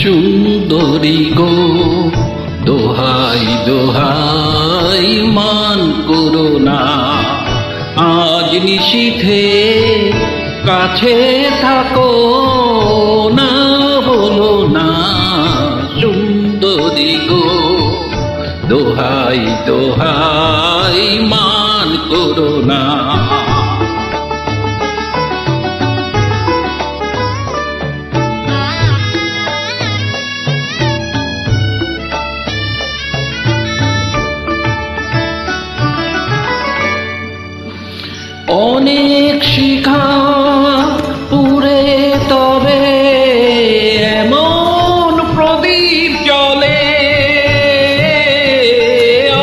সুন্দরী গো, দোহাই দোহাই মান করো না। আজ নিশীথে কাছে থাকো না, হলো না সুন্দরী গো, দোহাই দোহাই মান করো না। অনেক শিখা পুরে তবে এমন প্রদীপ জ্বলে,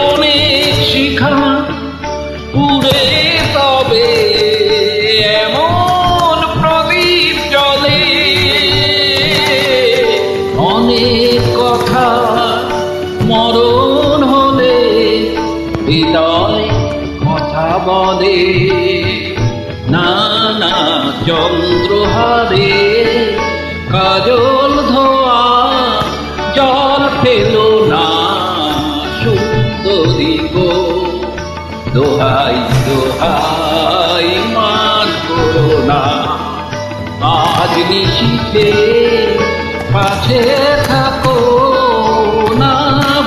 অনেক শিখা পুরে তবে এমন প্রদীপ জ্বলে, অনেক কথা মরণ হলে হৃদয় কথা বলে, নানা চন্দ্রহারে কাজল ধোয়া জল ফেল না সুন্দরী গো, দোহাই দোহাই মান করো না। আজ নিশীথে পাশে থাকো না,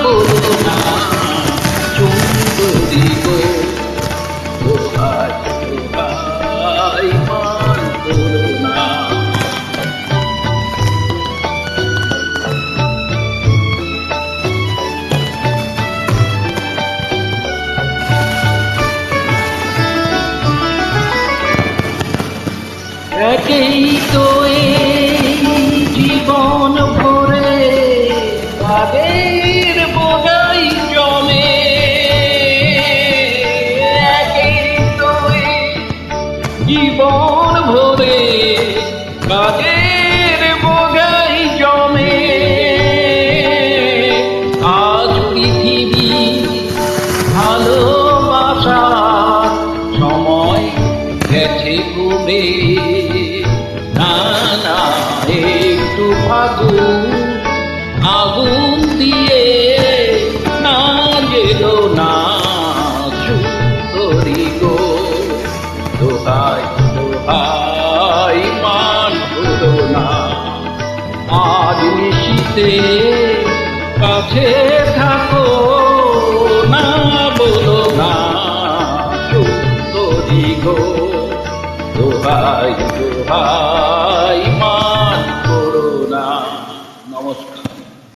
বলো না সুন্দরী গো, দোহাই দোহাই মান করো না। একেই তো এই জীবন ভরে তাদের বোঝাই জমে, একেই তো এই জীবন ভরে তাদের বোঝাই জমে। আজ পৃথিবী ভালোবাসার সময় গেছে কমে, না না একটু ফাগুন আগুন দিয়ে না গেল না সুন্দরী গো, দোহাই দোহাই মান করো না। আজ নিশীথে কাছে থাকো না, বলো না সুন্দরী গো, দোহাই দোহাই মান